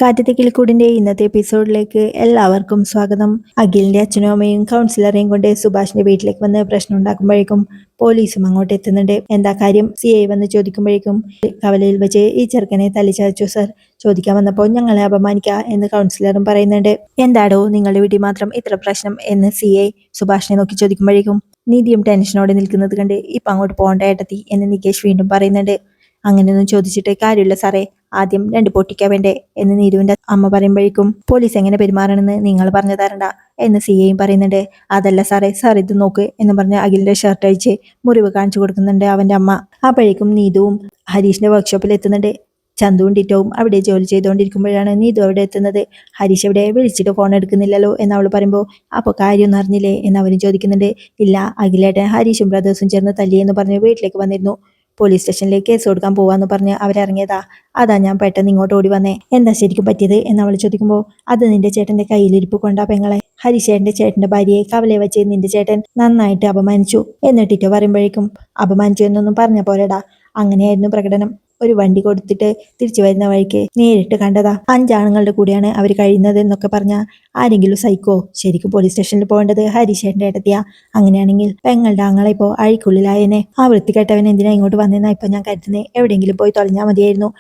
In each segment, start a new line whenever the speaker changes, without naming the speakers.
കാറ്റത്തെ കിളിക്കൂടിന്റെ ഇന്നത്തെ എപ്പിസോഡിലേക്ക് എല്ലാവർക്കും സ്വാഗതം. അഖിലിന്റെ അച്ഛനും അമ്മയും കൗൺസിലറെയും കൊണ്ട് സുഭാഷിന്റെ വീട്ടിലേക്ക് വന്ന് പ്രശ്നം ഉണ്ടാക്കുമ്പോഴേക്കും പോലീസും അങ്ങോട്ട് എത്തുന്നുണ്ട്. എന്താ കാര്യം? CI വന്ന് ചോദിക്കുമ്പോഴേക്കും കവലയിൽ വെച്ച് ഈ ചെറുക്കനെ തല്ലിച്ചതച്ചു സർ. ചോദിക്കാൻ വന്നപ്പോൾ ഞങ്ങളെ അപമാനിക്കുക എന്ന് കൗൺസിലറും പറയുന്നുണ്ട്. എന്താടോ നിങ്ങളുടെ വീട്ടിൽ മാത്രം ഇത്ര പ്രശ്നം എന്ന് CI സുഭാഷിനെ നോക്കി ചോദിക്കുമ്പോഴേക്കും നിധിയും ടെൻഷനോടെ നിൽക്കുന്നത് കണ്ട് ഇപ്പൊ അങ്ങോട്ട് പോകേണ്ട ഏട്ടത്തി എന്ന് നികേഷ് വീണ്ടും പറയുന്നുണ്ട്. അങ്ങനെയൊന്നും ചോദിച്ചിട്ട് കാര്യമില്ല സാറേ, ആദ്യം 2 പൊട്ടിക്കാൻ വേണ്ടേ എന്ന് നീതുവിന്റെ അമ്മ പറയുമ്പോഴേക്കും പോലീസ് എങ്ങനെ പെരുമാറണമെന്ന് നിങ്ങൾ പറഞ്ഞു തരണ്ട എന്ന് CIയും പറയുന്നുണ്ട്. അതല്ല സാറേ, സാർ ഇത് നോക്ക് എന്ന് പറഞ്ഞ് അഖിലിന്റെ ഷർട്ട് അഴിച്ച് മുറിവ് കാണിച്ചു കൊടുക്കുന്നുണ്ട് അവന്റെ അമ്മ. അപ്പോഴേക്കും നീതുവും ഹരീഷിന്റെ വർക്ക്ഷോപ്പിൽ എത്തുന്നുണ്ട്. ചന്തുവും ടിറ്റോവും അവിടെ ജോലി ചെയ്തുകൊണ്ടിരിക്കുമ്പോഴാണ് നീതു അവിടെ എത്തുന്നത്. ഹരീഷ് എവിടെ? വിളിച്ചിട്ട് ഫോൺ എടുക്കുന്നില്ലല്ലോ എന്ന് അവൾ പറയുമ്പോൾ അപ്പോൾ കാര്യമൊന്നും അറിഞ്ഞില്ലേ എന്ന് അവരും ചോദിക്കുന്നുണ്ട്. ഇല്ല, അഖിലേട്ടൻ ഹരീഷും ബ്രദേഴ്സും ചേർന്ന് തല്ലിയെന്ന് പറഞ്ഞ് വീട്ടിലേക്ക് വന്നിരുന്നു. പോലീസ് സ്റ്റേഷനിലേക്ക് കേസ് കൊടുക്കാൻ പോവാന്ന് പറഞ്ഞ് അവരിറങ്ങിയതാ. അതാ ഞാൻ പെട്ടെന്ന് ഇങ്ങോട്ട് ഓടി വന്നേ. എന്താ ശരിക്കും പറ്റിയത് എന്ന് അവൾ ചോദിക്കുമ്പോൾ അത് നിന്റെ ചേട്ടന്റെ കയ്യിലിരിപ്പ് കൊണ്ടാ പെങ്ങളെ. ഹരീഷേട്ടന്റെ ചേട്ടന്റെ ഭാര്യയെ കവലെ വെച്ച് നിന്റെ ചേട്ടൻ നന്നായിട്ട് അപമാനിച്ചു എന്നിട്ടിട്ടോ പറയുമ്പോഴേക്കും അപമാനിച്ചു എന്നൊന്നും പറഞ്ഞ പോലെടാ, അങ്ങനെയായിരുന്നു പ്രകടനം. ഒരു വണ്ടി കൊടുത്തിട്ട് തിരിച്ചു വരുന്ന വഴിക്ക് നേരിട്ട് കണ്ടതാ. 5 ആണുങ്ങളുടെ കൂടെയാണ് അവർ കഴിയുന്നത് എന്നൊക്കെ പറഞ്ഞ ആരെങ്കിലും സഹിക്കോ? ശരിക്കും പോലീസ് സ്റ്റേഷനിൽ പോകേണ്ടത് ഹരീഷേട്ടന്റെ ഏട്ടത്തിയാ. അങ്ങനെയാണെങ്കിൽ പെങ്ങളുടെ ആങ്ങളെ ഇപ്പോ അഴിക്കുള്ളിലായനെ. ആ വൃത്തികെട്ടവൻ എന്തിനാ ഇങ്ങോട്ട് വന്നെന്നാ ഇപ്പൊ ഞാൻ കരുതുന്നേ. എവിടെയെങ്കിലും പോയി തൊലഞ്ഞാൽ മതിയായിരുന്നു.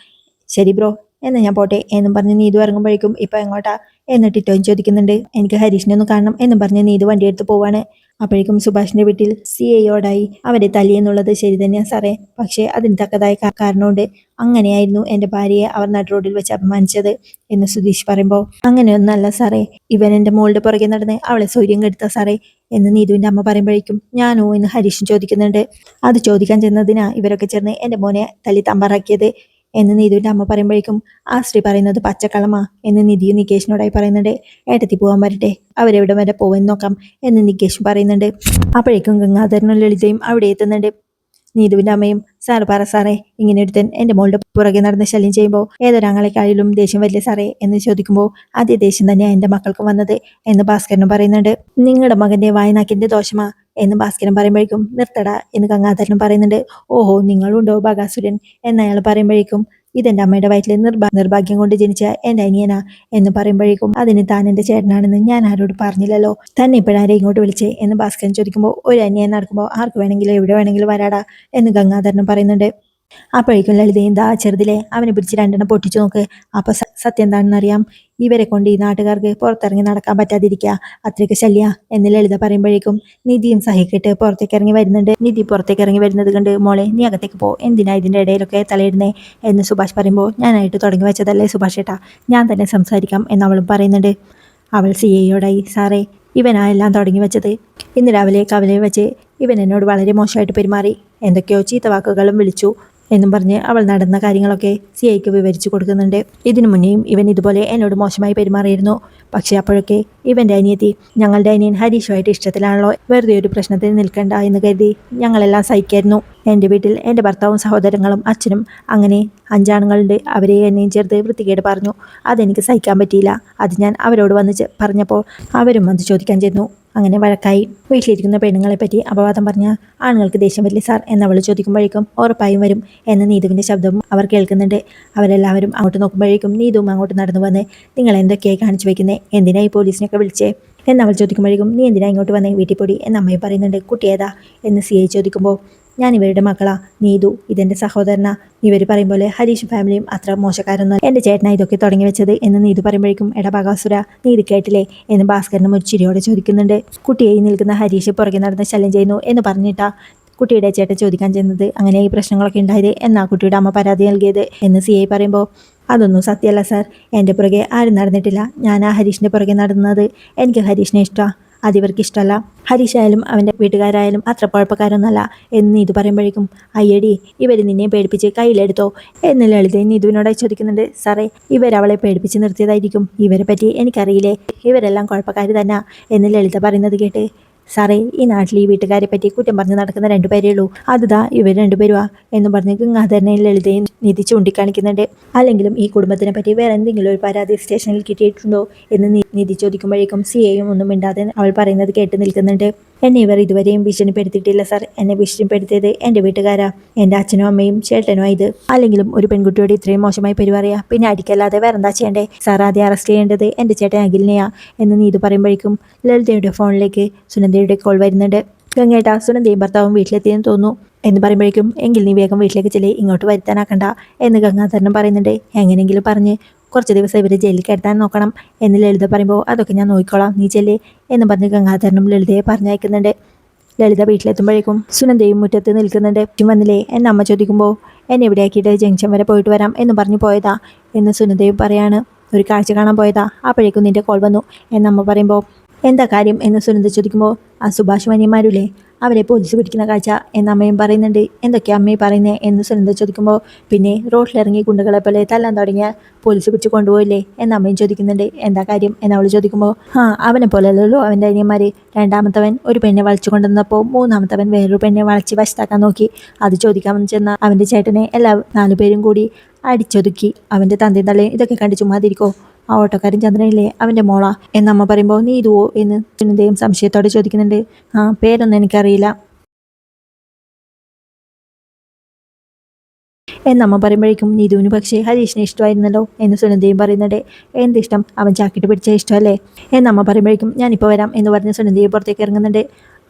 ശരി ബ്രോ, എന്നാ ഞാൻ പോട്ടെ എന്നും പറഞ്ഞ് നീതു ഇറങ്ങുമ്പോഴേക്കും ഇപ്പൊ എങ്ങോട്ടാ എന്നിട്ട് ഇട്ടോയും ചോദിക്കുന്നുണ്ട്. എനിക്ക് ഹരീഷിനെ ഒന്ന് കാണണം എന്നും പറഞ്ഞ് നീതു വണ്ടിയെടുത്ത് പോവാണ്. അപ്പോഴേക്കും സുഭാഷിന്റെ വീട്ടിൽ CIയോടായി അവരെ തല്ലിയെന്നുള്ളത് ശരി തന്നെയാ സാറേ, പക്ഷേ അതിന് തക്കതായ കാരണമുണ്ട്. അങ്ങനെയായിരുന്നു എന്റെ ഭാര്യയെ അവർ നടുറോഡിൽ വെച്ച് അപമാനിച്ചത് എന്ന് സുധീഷ് പറയുമ്പോൾ അങ്ങനെയൊന്നല്ല സാറേ, ഇവൻ എന്റെ മോളുടെ പുറകെ നടന്ന് അവളെ സൗര്യം കെടുത്ത സാറേ എന്ന് നീതുവിന്റെ അമ്മ പറയുമ്പോഴേക്കും ഞാനോ എന്ന് ഹരീഷും ചോദിക്കുന്നുണ്ട്. അത് ചോദിക്കാൻ ചെന്നതിനാ ഇവരൊക്കെ ചേർന്ന് എന്റെ മോനെ തല്ലി തമ്പാറാക്കിയത് എന്ന് നീതുവിന്റെ അമ്മ പറയുമ്പോഴേക്കും ആശ്രീ പറയുന്നത് പച്ചക്കളമാ എന്ന് നിധിയും നികേഷിനോടായി പറയുന്നുണ്ട്. ഏട്ടത്തി പോകാൻ വരട്ടെ, അവരെവിടെ വരെ പോവെന്ന് നോക്കാം എന്ന് നികേഷും പറയുന്നുണ്ട്. അപ്പോഴേക്കും ഗംഗാധരനും ലളിതയും അവിടെ എത്തുന്നുണ്ട്. നീതുവിന്റെ അമ്മയും സാറ് പറ സാറേ, ഇങ്ങനെ ഒരുത്തൻ എന്റെ മോളുടെ പുറകെ നടന്ന് ശല്യം ചെയ്യുമ്പോൾ ഏതൊരാങ്ങളെക്കായാലും ദേഷ്യം വരില്ലേ സാറേ എന്ന് ചോദിക്കുമ്പോൾ അതേ ദേഷ്യം തന്നെയാ എന്റെ മക്കൾക്കും വന്നത് എന്ന് ഭാസ്കരനും പറയുന്നുണ്ട്. നിങ്ങളുടെ മകന്റെ വായനാക്കിന്റെ ദോഷമാ എന്ന് ഭാസ്കരൻ പറയുമ്പോഴേക്കും നിർത്തടാ എന്ന് ഗംഗാധരനും പറയുന്നുണ്ട്. ഓഹോ, നിങ്ങളുണ്ടോ ബകാസുരൻ എന്നയാൾ പറയുമ്പോഴേക്കും ഇതെന്റെ അമ്മയുടെ വയറ്റിൽ നിർഭാഗ്യം കൊണ്ട് ജനിച്ച എന്റെ അനിയനാ എന്ന് പറയുമ്പോഴേക്കും അതിന് താൻ എന്റെ ചേട്ടനാണെന്ന് ഞാൻ ആരോട് പറഞ്ഞില്ലല്ലോ, തന്നെ ഇപ്പോഴാരെ ഇങ്ങോട്ട് വിളിച്ചേ എന്ന് ഭാസ്കരൻ ചോദിക്കുമ്പോൾ ഒരു അനിയൻ നടക്കുമ്പോൾ ആർക്ക് വേണമെങ്കിലും എവിടെ വേണമെങ്കിലും വരാടാ എന്ന് ഗംഗാധരനും പറയുന്നുണ്ട്. അപ്പോഴേക്കും ലളിതയും ദാ ചെറുതിലെ അവനെ പിടിച്ച് 2 പൊട്ടിച്ചു നോക്ക്, അപ്പൊ സത്യം എന്താണെന്നറിയാം. ഇവരെ കൊണ്ട് ഈ നാട്ടുകാർക്ക് പുറത്തിറങ്ങി നടക്കാൻ പറ്റാതിരിക്കുക, അത്രയ്ക്ക് ശല്യ എന്ന് ലളിത പറയുമ്പോഴേക്കും നിധിയും സഹിക്കിട്ട് പുറത്തേക്ക് ഇറങ്ങി വരുന്നുണ്ട്. നിധി പുറത്തേക്ക് ഇറങ്ങി വരുന്നത് കണ്ട് മോളെ നീ അകത്തേക്ക് പോ, എന്തിനാ ഇതിന്റെ ഇടയിലൊക്കെ തലയിടുന്നേ എന്ന് സുഭാഷ് പറയുമ്പോൾ ഞാനായിട്ട് തുടങ്ങി വെച്ചതല്ലേ സുഭാഷ് ഏട്ടാ, ഞാൻ തന്നെ സംസാരിക്കാം എന്നവളും പറയുന്നുണ്ട്. അവൾ CIയോടായി സാറേ, ഇവനാ എല്ലാം തുടങ്ങി വെച്ചത്. ഇന്ന് രാവിലെ കവലയിൽ വെച്ച് ഇവൻ എന്നോട് വളരെ മോശമായിട്ട് പെരുമാറി, എന്തൊക്കെയോ ചീത്ത വാക്കുകളും വിളിച്ചു എന്നും പറഞ്ഞ് അവൾ നടന്ന കാര്യങ്ങളൊക്കെ CIക്ക് വിവരിച്ചു കൊടുക്കുന്നുണ്ട്. ഇതിനു മുന്നേയും ഇവൻ ഇതുപോലെ എന്നോട് മോശമായി പെരുമാറിയിരുന്നു. പക്ഷെ അപ്പോഴൊക്കെ ഇവന്റെ അനിയത്തി ഞങ്ങളുടെ അനിയൻ ഹരീഷുമായിട്ട് ഇഷ്ടത്തിലാണല്ലോ, വെറുതെ ഒരു പ്രശ്നത്തിന് നിൽക്കണ്ട എന്ന് കരുതി ഞങ്ങളെല്ലാം സഹിക്കായിരുന്നു. എൻ്റെ വീട്ടിൽ എൻ്റെ ഭർത്താവും സഹോദരങ്ങളും അച്ഛനും അങ്ങനെ 5 ആണുങ്ങളുണ്ട്. അവരെ എന്നെയും ചേർത്ത് വൃത്തികേട് പറഞ്ഞു. അതെനിക്ക് സഹിക്കാൻ പറ്റിയില്ല. അത് ഞാൻ അവരോട് വന്ന് പറഞ്ഞപ്പോൾ അവരും വന്ന് ചോദിക്കാൻ ചെന്നു. അങ്ങനെ വഴക്കായി. വീട്ടിലിരിക്കുന്ന പെണ്ണുങ്ങളെ പറ്റി അപവാദം പറഞ്ഞ ആണുങ്ങൾക്ക് ദേഷ്യം വരില്ലേ സാർ എന്നവൾ ചോദിക്കുമ്പോഴേക്കും ഉറപ്പായും വരും എന്ന് നീതുവിൻ്റെ ശബ്ദവും അവർ കേൾക്കുന്നുണ്ട്. അവരെല്ലാവരും അങ്ങോട്ട് നോക്കുമ്പോഴേക്കും നീതുവും അങ്ങോട്ട് നടന്നു വന്ന് നിങ്ങൾ എന്തൊക്കെയായി കാണിച്ചു വയ്ക്കുന്നേ, എന്തിനാ ഈ പോലീസിനൊക്കെ വിളിച്ചേ എന്നവൾ ചോദിക്കുമ്പോഴേക്കും നീ എന്തിനാ ഇങ്ങോട്ട് വന്നേ വീട്ടിൽ പൊടി എന്ന് അമ്മയെ പറയുന്നുണ്ട്. കുട്ടി ഏതാ എന്ന് CI ചോദിക്കുമ്പോൾ ഞാൻ ഇവരുടെ മക്കളാ, നീതു ഇതെന്റെ സഹോദരനാ. ഇവർ പറയും പോലെ ഹരീഷ് ഫാമിലിയും അത്ര മോശക്കാരൊന്നും എൻ്റെ ചേട്ടനാ ഇതൊക്കെ തുടങ്ങി വെച്ചത് എന്ന് നീതു പറയുമ്പോഴേക്കും എടാ ബകാസുര നീ ഇത് കേട്ടില്ലേ എന്ന് ഭാസ്കരനും ഒരു ചിരിയോടെ ചോദിക്കുന്നുണ്ട്. കുട്ടിയെ നിൽക്കുന്ന ഹരീഷ് പുറകെ നടന്ന് ശല്യം ചെയ്യുന്നു എന്ന് പറഞ്ഞിട്ടാ കുട്ടിയുടെ ചേട്ടൻ ചോദിക്കാൻ ചെന്നത്, അങ്ങനെ ഈ പ്രശ്നങ്ങളൊക്കെ ഉണ്ടായത് എന്നാ കുട്ടിയുടെ അമ്മ പരാതി നൽകിയത് എന്ന് CI പറയുമ്പോൾ അതൊന്നും സത്യമല്ല സാർ, എൻ്റെ പുറകെ ആരും നടന്നിട്ടില്ല. ഞാൻ ആ ഹരീഷിൻ്റെ പുറകെ നടന്നത്. എനിക്ക് ഹരീഷിനെ ഇഷ്ടമാണ്, അതിവർക്ക് ഇഷ്ടമല്ല. ഹരീഷായാലും അവൻ്റെ വീട്ടുകാരായാലും അത്ര കുഴപ്പക്കാരൊന്നുമല്ല എന്ന് ഇത് പറയുമ്പോഴേക്കും അയ്യടി ഇവർ നിന്നെ പേടിപ്പിച്ച് കയ്യിലെടുത്തോ എന്ന് ലളിത നീതുവിനോടായി ചോദിക്കുന്നുണ്ട്. സാറേ, ഇവരവളെ പേടിപ്പിച്ച് നിർത്തിയതായിരിക്കും, ഇവരെ പറ്റി എനിക്കറിയില്ലേ, ഇവരെല്ലാം കുഴപ്പക്കാർ തന്നെ എന്ന് ലളിത പറയുന്നത് കേട്ട് സാറേ, ഈ നാട്ടിൽ ഈ വീട്ടുകാരെ പറ്റി കുറ്റം പറഞ്ഞ് നടക്കുന്ന രണ്ടുപേരേ ഉള്ളൂ. അതുതാ ഇവർ രണ്ടുപേരുവാ എന്ന് പറഞ്ഞ് ഗംഗാധരനെ ലളിതയും നിധി ചൂണ്ടിക്കാണിക്കുന്നുണ്ട്. അല്ലെങ്കിലും ഈ കുടുംബത്തിനെ പറ്റി വേറെ എന്തെങ്കിലും ഒരു പരാതി സ്റ്റേഷനിൽ കിട്ടിയിട്ടുണ്ടോ എന്ന് നിധി ചോദിക്കുമ്പോഴേക്കും സിയെയും ഒന്നും മിണ്ടാതെ അവൾ പറയുന്നത് കേട്ട് നിൽക്കുന്നുണ്ട്. എന്നെ ഇവർ ഇതുവരെയും ഭീഷണിപ്പെടുത്തിയിട്ടില്ല സാർ. എന്നെ ഭീഷണിപ്പെടുത്തിയത് എൻ്റെ വീട്ടുകാരാ, എൻ്റെ അച്ഛനും അമ്മയും ചേട്ടനുമാ ഇത്. അല്ലെങ്കിലും ഒരു പെൺകുട്ടിയോട് ഇത്രയും മോശമായി പെരുമാറിയാ പിന്നെ അടിക്കല്ലാതെ വേറെന്താ ചെയ്യണ്ടേ സാർ? ആദ്യം അറസ്റ്റ് ചെയ്യേണ്ടത് എൻ്റെ ചേട്ടൻ അഖിലിനെയാ എന്ന് നീതു പറയുമ്പോഴേക്കും ലളിതയുടെ ഫോണിലേക്ക് സുനന്ദയുടെ കോൾ വരുന്നുണ്ട്. ഗംഗേട്ട, സുനന്ദയും ഭർത്താവും വീട്ടിലെത്തിയെന്ന് തോന്നുന്നു എന്ന് പറയുമ്പോഴേക്കും എങ്കിൽ നീ വേഗം വീട്ടിലേക്ക് ചെല്ലി, ഇങ്ങോട്ട് വരുത്താനാക്കണ്ട എന്ന് ഗംഗാധരനും പറയുന്നുണ്ട്. എങ്ങനെയെങ്കിലും പറഞ്ഞ് കുറച്ച് ദിവസം ഇവരെ ജയിലിൽ കിടത്താൻ നോക്കണം എന്ന് ലളിത പറയുമ്പോൾ അതൊക്കെ ഞാൻ നോക്കിക്കോളാം, നീ ചെല്ലേ എന്ന് പറഞ്ഞ് ഗംഗാധരനും ലളിതയെ പറഞ്ഞയക്കുന്നുണ്ട്. ലളിത വീട്ടിലെത്തുമ്പോഴേക്കും സുനന്ദയും മുറ്റത്ത് നിൽക്കുന്നുണ്ട്. വന്നില്ലേ എന്നെ അമ്മ ചോദിക്കുമ്പോൾ എന്നെ എവിടെയാക്കിയിട്ട് ജംഗ്ഷൻ വരെ പോയിട്ട് വരാം എന്ന് പറഞ്ഞു പോയതാ എന്ന് സുനന്ദയും പറയാണ്. ഒരു കാഴ്ച കാണാൻ പോയതാ, അപ്പോഴേക്കും നിന്റെ കോൾ വന്നു എന്നമ്മ പറയുമ്പോൾ എന്താ കാര്യം എന്ന് സുനന്ദ ചോദിക്കുമ്പോൾ ആ സുഭാഷ് വന്യന്മാരില്ലേ, അവരെ പോലീസ് പിടിക്കുന്ന കാഴ്ച എന്ന് അമ്മയും പറയുന്നുണ്ട്. എന്തൊക്കെയാ അമ്മയും പറയുന്നത് എന്ന് സുനന്ദ ചോദിക്കുമ്പോൾ പിന്നെ റോഡിലിറങ്ങി ഗുണ്ടകളെ പോലെ തല്ലാൻ തുടങ്ങിയാൽ പോലീസ് പിടിച്ച് കൊണ്ടുപോയില്ലേ എന്ന് അമ്മയും ചോദിക്കുന്നുണ്ട്. എന്താ കാര്യം എന്ന് അവൾ ചോദിക്കുമ്പോൾ അവനെ പോലെയല്ലോ അവൻ്റെ അനിയന്മാർ. രണ്ടാമത്തവൻ ഒരു പെണ്ണെ വളച്ചു കൊണ്ടുവന്നപ്പോൾ മൂന്നാമത്തവൻ വേറൊരു പെണ്ണെ വളച്ച് വശത്താക്കാൻ നോക്കി. അത് ചോദിക്കാമെന്ന് ചെന്ന അവൻ്റെ ചേട്ടനെ എല്ലാ 4 പേരും കൂടി അടിച്ചൊതുക്കി. അവൻ്റെ തന്തയും തള്ളയും ഇതൊക്കെ കണ്ട് ചുമ്മാതിരിക്കോ? ആ ഓട്ടോക്കാരൻ ചന്ദ്രനില്ലേ അവൻ്റെ മോളാ എന്നമ്മ പറയുമ്പോൾ നീ ഇതുവോ എന്ന് സുനന്ദയും സംശയത്തോടെ ചോദിക്കുന്നുണ്ട്. പേരൊന്നും എനിക്കറിയില്ല എന്നമ്മ പറയുമ്പോഴേക്കും നീതുവിന് പക്ഷേ ഹരീഷിനെ ഇഷ്ടമായിരുന്നല്ലോ എന്ന് സുനന്ദയും പറയുന്നുണ്ട്. എന്തിഷ്ടം? അവൻ ചാക്കിട്ട് പിടിച്ച ഇഷ്ടമല്ലേ എന്നമ്മ പറയുമ്പോഴേക്കും ഞാനിപ്പോൾ വരാം എന്ന് പറഞ്ഞ് സുനന്ദയും പുറത്തേക്ക് ഇറങ്ങുന്നുണ്ട്.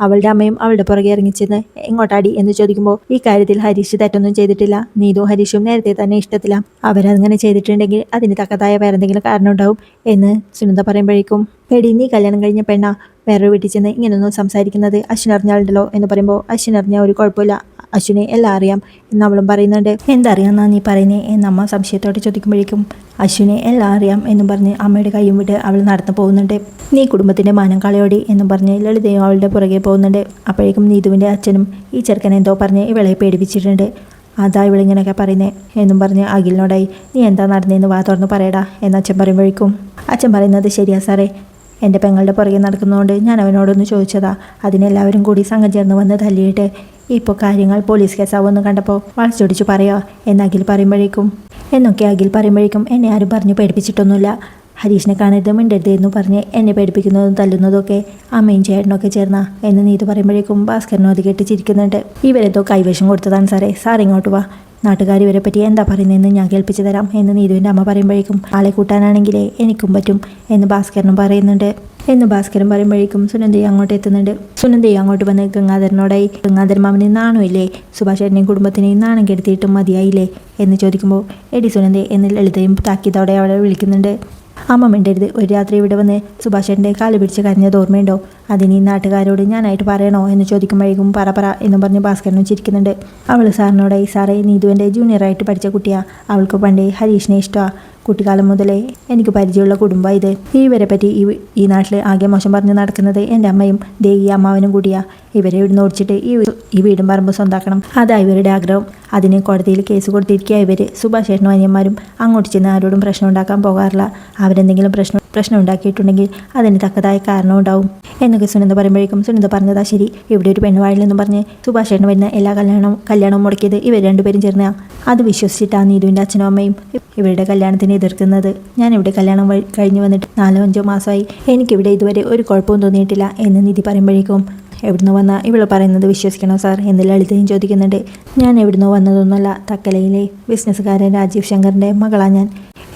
അവളുടെ അമ്മയും അവളുടെ പുറകെ ഇറങ്ങിച്ചെന്ന് എങ്ങോട്ടാടി എന്ന് ചോദിക്കുമ്പോൾ ഈ കാര്യത്തിൽ ഹരീഷ് തെറ്റൊന്നും ചെയ്തിട്ടില്ല. നീതു ഹരീഷും നേരത്തെ തന്നെ ഇഷ്ടത്തില്ല. അവരങ്ങനെ ചെയ്തിട്ടുണ്ടെങ്കിൽ അതിന് തക്കതായ വേറെന്തെങ്കിലും കാരണം ഉണ്ടാവും എന്ന് സുനന്ദ പറയുമ്പോഴേക്കും എടി നീ കല്യാണം കഴിഞ്ഞ പെണ്ണ വേറൊരു വീട്ടിൽ ചെന്ന് ഇങ്ങനൊന്നും സംസാരിക്കുന്നത് അശ്വിൻ അറിഞ്ഞാളുണ്ടല്ലോ എന്ന് പറയുമ്പോൾ അശ്വിൻ അറിഞ്ഞാൽ ഒരു കുഴപ്പമില്ല, അശ്വിനെ എല്ലാം അറിയാം എന്ന് അവളും പറയുന്നുണ്ട്. എന്തറിയാമെന്നാ നീ പറയുന്നേ എന്നമ്മ സംശയത്തോടെ ചോദിക്കുമ്പോഴേക്കും അശ്വിനെ എല്ലാം അറിയാം എന്നും പറഞ്ഞ് അമ്മയുടെ കൈയും വിട്ട് അവൾ നടന്നു പോകുന്നുണ്ട്. നീ കുടുംബത്തിൻ്റെ മാനം കളയോടി എന്നും പറഞ്ഞ് ലളിതയും അവളുടെ പുറകെ പോകുന്നുണ്ട്. അപ്പോഴേക്കും നീതുവിൻ്റെ അച്ഛനും ഈ ചെറുക്കൻ എന്തോ പറഞ്ഞ് ഇവളെ പേടിപ്പിച്ചിട്ടുണ്ട്. അതാ ഇവളിങ്ങനെയൊക്കെ പറയുന്നേ എന്നും പറഞ്ഞ് അഖിലിനോടായി നീ എന്താ നടന്നതെന്ന് വാ തുറന്ന് പറയടാ എന്ന് അച്ഛൻ പറയുമ്പോഴേക്കും അച്ഛൻ പറയുന്നത് ശരിയാ സാറേ, എൻ്റെ പെങ്ങളുടെ പുറകെ നടക്കുന്നതുകൊണ്ട് ഞാൻ അവനോടൊന്ന് ചോദിച്ചതാ. അതിനെല്ലാവരും കൂടി സംഘം ചേർന്ന് വന്ന് തല്ലിയിട്ട് ഇപ്പോൾ കാര്യങ്ങൾ പോലീസ് കേസാവുമെന്ന് കണ്ടപ്പോൾ വളച്ചൊടിച്ച് പറയാ എന്ന് അഖിൽ പറയുമ്പോഴേക്കും എന്നെ ആരും പറഞ്ഞു പേടിപ്പിച്ചിട്ടൊന്നുമില്ല. ഹരീഷിനെ കാണരുത് മിണ്ടരുത് എന്ന് പറഞ്ഞ് എന്നെ പേടിപ്പിക്കുന്നതും തല്ലുന്നതൊക്കെ അമ്മയും ചേട്ടനൊക്കെ ചേർന്നാ എന്ന് നീതു പറയുമ്പോഴേക്കും ഭാസ്കരനും അത് കേട്ട് ചിരിക്കുന്നുണ്ട്. ഇവരെന്തോ കൈവശം കൊടുത്തതാണ് സാറേ, സാർ ഇങ്ങോട്ട് വാ, നാട്ടുകാർ ഇവരെ പറ്റി എന്താ പറയുന്നതെന്ന് ഞാൻ കേൾപ്പിച്ചു തരാം എന്ന് നീതുവിൻ്റെ അമ്മ പറയുമ്പോഴേക്കും ആളെ കൂട്ടാനാണെങ്കിലേ എനിക്കും പറ്റും എന്ന് ഭാസ്കരനും പറയുന്നുണ്ട്. എന്ന് ഭാസ്കരൻ പറയുമ്പോഴേക്കും സുനന്ദയും അങ്ങോട്ട് എത്തുന്നുണ്ട്. സുനന്ദയും അങ്ങോട്ട് വന്ന് ഗംഗാധരനോടായി ഗംഗാധരൻ മാമന് നാണമില്ലേ, സുഭാഷ് ചേട്ടനെയും കുടുംബത്തിനെയും നാണം കെടുത്തിയിട്ടും മതിയായില്ലേ എന്ന് ചോദിക്കുമ്പോൾ എടി സുനന്ദേ എന്ന് ലളിതയും താക്കിയതോടെ അവളെ വിളിക്കുന്നുണ്ട്. അമ്മ മിണ്ടരുത്, ഒരു രാത്രി ഇവിടെ വന്ന് സുഭാഷ് ചേട്ടൻ്റെ കാല് പിടിച്ച് കരഞ്ഞത് ഓർമ്മയുണ്ടോ? അതിന് ഈ നാട്ടുകാരോട് ഞാനായിട്ട് പറയണോ എന്ന് ചോദിക്കുമ്പോഴേക്കും പറ എന്നും പറഞ്ഞ് ഭാസ്കരനും ചിരിക്കുന്നുണ്ട്. അവൾ സാറിനോടായി സാറേ നീതുവിൻ്റെ ജൂനിയറായിട്ട് പഠിച്ച കുട്ടിയാ, അവൾക്ക് പണ്ടേ ഹരീഷിനെ ഇഷ്ടമാണ്. കുട്ടിക്കാലം മുതലേ എനിക്ക് പരിചയമുള്ള കുടുംബം ഇത്. ഇവരെ പറ്റി ഈ നാട്ടിൽ ആകെ മോശം പറഞ്ഞ് നടക്കുന്നത് എൻ്റെ അമ്മയും ദേ ഈ അമ്മാവനും കൂടിയാ. ഇവരെ ഇവിടുന്ന് ഓടിച്ചിട്ട് ഈ വീടും പറമ്പ് സ്വന്താക്കണം, അതാ ഇവരുടെ ആഗ്രഹം. അതിന് കോടതിയിൽ കേസ് കൊടുത്തിരിക്കുക ഇവർ. സുഭാഷ് ചേട്ടനും അനിയന്മാരും അങ്ങോട്ട് ചെന്ന് ആരോടും പ്രശ്നം ഉണ്ടാക്കാൻ പോകാറില്ല. അവരെന്തെങ്കിലും പ്രശ്നം ഉണ്ടാക്കിയിട്ടുണ്ടെങ്കിൽ അതിന് തക്കതായ കാരണം ഉണ്ടാവും എന്നൊക്കെ സുനന്ദ പറയുമ്പോഴേക്കും സുനന്ദ പറഞ്ഞതാ ശരി, ഇവിടെ ഒരു പെണ്ണുവാഴിലെന്നും പറഞ്ഞ് സുഭാഷ് ചേട്ടൻ വരുന്ന എല്ലാ കല്യാണവും മുടക്കിയത് ഇവർ രണ്ടുപേരും ചേർന്ന അത് വിശ്വസിച്ചിട്ടാണ് നീതുവിൻ്റെ അച്ഛനും അമ്മയും ഇവരുടെ കല്യാണത്തിന് എതിർക്കുന്നത്. ഞാൻ ഇവിടെ കല്യാണം കഴിഞ്ഞ് വന്നിട്ട് 4-5 മാസമായി, എനിക്കിവിടെ ഇതുവരെ ഒരു കുഴപ്പവും തോന്നിയിട്ടില്ല എന്ന് നിധി പറയുമ്പോഴേക്കും എവിടുന്ന് വന്നാൽ ഇവൾ പറയുന്നത് വിശ്വസിക്കണോ സാർ എന്ന് ലളിതയും ചോദിക്കുന്നുണ്ട്. ഞാൻ എവിടുന്നോ വന്നതൊന്നുമല്ല, തക്കലയിലെ ബിസിനസ്സുകാരൻ രാജീവ് ശങ്കറിൻ്റെ മകളാണ് ഞാൻ.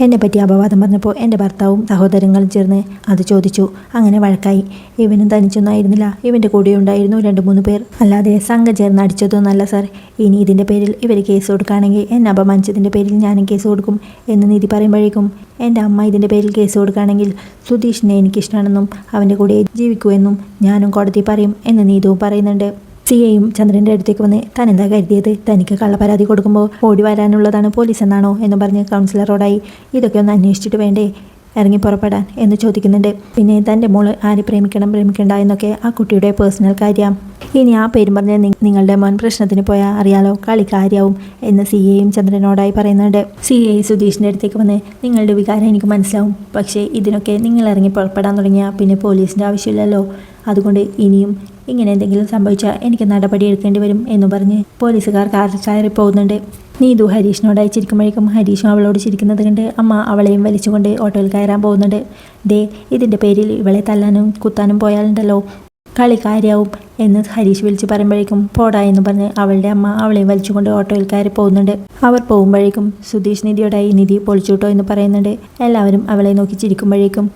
എന്നെപ്പറ്റി അപവാദം പറഞ്ഞപ്പോൾ എൻ്റെ ഭർത്താവും സഹോദരങ്ങളും ചേർന്ന് അത് ചോദിച്ചു. അങ്ങനെ വഴക്കായി. ഇവനും തനിച്ചൊന്നും ആയിരുന്നില്ല, ഇവൻ്റെ കൂടെ ഉണ്ടായിരുന്നു 2-3 പേർ, അല്ലാതെ സംഘം ചേർന്ന് അടിച്ചതൊന്നുമല്ല സാർ. ഇനി ഇതിൻ്റെ പേരിൽ ഇവർ കേസ് കൊടുക്കുകയാണെങ്കിൽ എന്നെ അപമാനിച്ചതിൻ്റെ പേരിൽ ഞാനും കേസ് കൊടുക്കും എന്ന് നീതി പറയുമ്പോഴേക്കും എൻ്റെ അമ്മ ഇതിൻ്റെ പേരിൽ കേസ് കൊടുക്കുകയാണെങ്കിൽ സുധീഷിനെ എനിക്കിഷ്ടമാണെന്നും അവൻ്റെ കൂടെ ജീവിക്കുമെന്നും ഞാനും കോടതി പറയും എന്ന് നീതുവും പറയുന്നുണ്ട്. സിയെയും ചന്ദ്രൻ്റെ അടുത്തേക്ക് വന്ന് താൻ എന്താ കരുതിയത്, തനിക്ക് കള്ളപ്പരാതി കൊടുക്കുമ്പോൾ ഓടി വരാനുള്ളതാണ് പോലീസ് എന്നാണോ എന്ന് പറഞ്ഞ് കൗൺസിലറോടായി ഇതൊക്കെ ഒന്ന് അന്വേഷിച്ചിട്ട് വേണ്ടേ ഇറങ്ങി പുറപ്പെടാൻ എന്ന് ചോദിക്കുന്നുണ്ട്. പിന്നെ തൻ്റെ മോള് ആരെ പ്രേമിക്കണ്ട എന്നൊക്കെ ആ കുട്ടിയുടെ പേഴ്സണൽ കാര്യം. ഇനി ആ പേരും പറഞ്ഞ് നിങ്ങളുടെ മോൻ പ്രശ്നത്തിന് പോയാൽ അറിയാലോ കളി കാര്യമാവും എന്ന് സിയെയും ചന്ദ്രനോടായി പറയുന്നുണ്ട്. സിയെ സുധീഷിൻ്റെ അടുത്തേക്ക് വന്ന് നിങ്ങളുടെ വികാരം എനിക്ക് മനസ്സിലാവും, പക്ഷേ ഇതിനൊക്കെ നിങ്ങൾ ഇറങ്ങി പുറപ്പെടാൻ തുടങ്ങിയാൽ പിന്നെ പോലീസിൻ്റെ ആവശ്യമില്ലല്ലോ. അതുകൊണ്ട് ഇനിയും ഇങ്ങനെ എന്തെങ്കിലും സംഭവിച്ചാൽ എനിക്ക് നടപടി എടുക്കേണ്ടി വരും എന്ന് പറഞ്ഞ് പോലീസുകാർ കാറിൽ കയറി പോകുന്നുണ്ട്. നീതു ഹരീഷിനോട് അയച്ചിരിക്കുമ്പോഴേക്കും ഹരീഷും അവളോട് ചിരിക്കുന്നത് കണ്ട് അമ്മ അവളെയും വലിച്ചുകൊണ്ട് ഓട്ടോയിൽ കയറാൻ പോകുന്നുണ്ട്. ദേ ഇതിൻ്റെ പേരിൽ ഇവളെ തല്ലാനും കുത്താനും പോയാലുണ്ടല്ലോ കളി കാര്യാവും എന്ന് ഹരീഷ് വിളിച്ച് പറയുമ്പോഴേക്കും പോടാ എന്ന് പറഞ്ഞ് അവളുടെ അമ്മ അവളെയും വലിച്ചുകൊണ്ട് ഓട്ടോയിൽ കയറി പോകുന്നുണ്ട്. അവർ പോകുമ്പോഴേക്കും സുധീഷ് നിധിയോടായി നിധി പൊളിച്ചുട്ടോ എന്ന് പറയുന്നുണ്ട്. എല്ലാവരും അവളെ നോക്കി ചിരിക്കുമ്പോഴേക്കും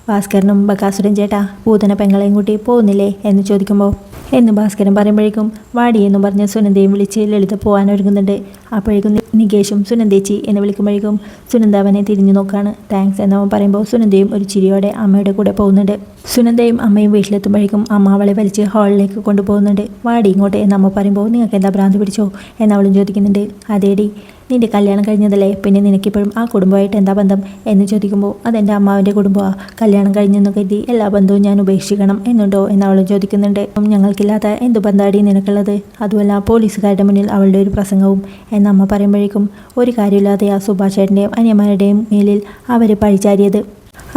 ഭാസ്കരനും ബക്കാസുരൻ ചേട്ടാ പൂതന പെങ്ങളെയും കൂട്ടി പോകുന്നില്ലേ എന്ന് ചോദിക്കുമ്പോൾ എന്ന് ഭാസ്കരൻ പറയുമ്പോഴേക്കും വാടി എന്ന് പറഞ്ഞ് സുനന്ദയും വിളിച്ച് ലളിത പോകാൻ ഒരുങ്ങുന്നുണ്ട്. അപ്പോഴേക്കും നികേഷും സുനന്ദേച്ചി എന്ന് വിളിക്കുമ്പോഴേക്കും സുനന്ദ അവനെ തിരിഞ്ഞു നോക്കാണ്. താങ്ക്സ് എന്നവൻ പറയുമ്പോൾ സുനന്ദയും ഒരു ചിരിയോടെ അമ്മയുടെ കൂടെ പോകുന്നുണ്ട്. സുനന്ദയും അമ്മയും വീട്ടിലെത്തുമ്പോഴേക്കും അമ്മ അവളെ വലിച്ച് ഹാളിലേക്ക് കൊണ്ടുപോകുന്നുണ്ട്. വാടി ഇങ്ങോട്ട് എന്ന് അമ്മ പറയുമ്പോൾ നിങ്ങൾക്ക് എന്താ ഭ്രാന്ത് പിടിച്ചോ എന്നവളും ചോദിക്കുന്നുണ്ട്. അതേടി നിന്റെ കല്യാണം കഴിഞ്ഞതല്ലേ, പിന്നെ നിനക്കിപ്പോഴും ആ കുടുംബമായിട്ട് എന്താ ബന്ധം എന്ന് ചോദിക്കുമ്പോൾ അതെൻ്റെ അമ്മാവിൻ്റെ കുടുംബമാണ്, കല്യാണം കഴിഞ്ഞെന്ന് കരുതി എല്ലാ ബന്ധവും ഞാൻ ഉപേക്ഷിക്കണം എന്നുണ്ടോ എന്നവളും ചോദിക്കുന്നുണ്ട്. ഞങ്ങൾക്കില്ലാത്ത എന്ത് ബന്ധാടി നിനക്കുള്ളത്, അതുമല്ല പോലീസുകാരുടെ മുന്നിൽ അവളുടെ ഒരു പ്രസംഗവും എന്നമ്മ പറയുമ്പോഴേക്കും ഒരു കാര്യമില്ലാതെ ആ സുഭാഷേട്ടൻ്റെയും അനിയന്മാരുടെയും മേലിൽ അവർ പഴിചാരിയത്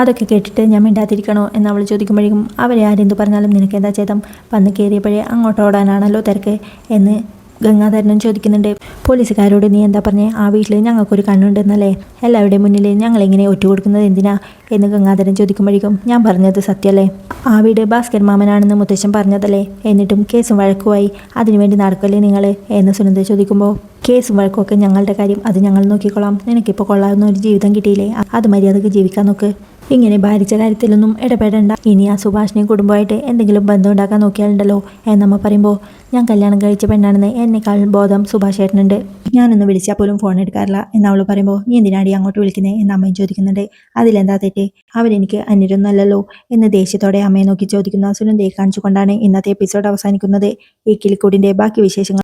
അതൊക്കെ കേട്ടിട്ട് ഞാൻ മിണ്ടാതിരിക്കണോ എന്നവൾ ചോദിക്കുമ്പോഴേക്കും അവരെ ആരെന്തു പറഞ്ഞാലും നിനക്കെന്താ ചേതം, വന്ന് കയറിയപ്പോഴേ അങ്ങോട്ട് ഓടാനാണല്ലോ തിരക്ക് എന്ന് ഗംഗാധരനും ചോദിക്കുന്നുണ്ട്. പോലീസുകാരോട് നീ എന്താ പറഞ്ഞേ, ആ വീട്ടിൽ ഞങ്ങൾക്കൊരു കണ്ണുണ്ടെന്നല്ലേ, എല്ലാവരുടെയും മുന്നിൽ ഞങ്ങളിങ്ങനെ ഒറ്റുകൊടുക്കുന്നത് എന്തിനാ എന്ന് ഗംഗാധരൻ ചോദിക്കുമ്പോഴേക്കും ഞാൻ പറഞ്ഞത് സത്യമല്ലേ, ആ വീട് ഭാസ്കർ മാമനാണെന്ന് മുത്തശ്ശൻ പറഞ്ഞതല്ലേ, എന്നിട്ടും കേസും വഴക്കുമായി അതിനുവേണ്ടി നടക്കല്ലേ നിങ്ങൾ എന്ന് സുനന്ദ ചോദിക്കുമ്പോൾ കേസും വഴക്കുമൊക്കെ ഞങ്ങളുടെ കാര്യം, അത് ഞങ്ങൾ നോക്കിക്കൊള്ളാം, നിനക്കിപ്പോൾ കൊള്ളാവുന്ന ഒരു ജീവിതം കിട്ടിയില്ലേ, അത് മര്യാദക്ക് ജീവിക്കാൻ നോക്ക്, ഇങ്ങനെ ഭാരിച്ച കാര്യത്തിലൊന്നും ഇടപെടേണ്ട, ഇനി ആ സുഭാഷിനെയും കുടുംബമായിട്ട് എന്തെങ്കിലും ബന്ധം ഉണ്ടാക്കാൻ നോക്കിയാലുണ്ടല്ലോ എന്നമ്മ പറയുമ്പോൾ ഞാൻ കല്യാണം കഴിച്ച പെണ്ണാണെന്ന് എന്നെക്കാൾ ബോധം സുഭാഷ് ഏട്ടനുണ്ട്, ഞാനൊന്ന് വിളിച്ചാൽ പോലും ഫോൺ എടുക്കാറില്ല എന്നവൾ പറയുമ്പോൾ നീ എന്തിനാടി അങ്ങോട്ട് വിളിക്കുന്നത് എന്ന് അമ്മയും ചോദിക്കുന്നുണ്ട്. അതിലെന്താ തെറ്റ്, അവരെനിക്ക് അന്യരൊന്നല്ലല്ലോ എന്ന് ദേഷ്യത്തോടെ അമ്മയെ നോക്കി ചോദിക്കുന്ന സുനന്ദയെ കാണിച്ചുകൊണ്ടാണ് ഇന്നത്തെ എപ്പിസോഡ് അവസാനിക്കുന്നത്. ഈ കിളിക്കൂടിൻ്റെ ബാക്കി വിശേഷങ്ങൾ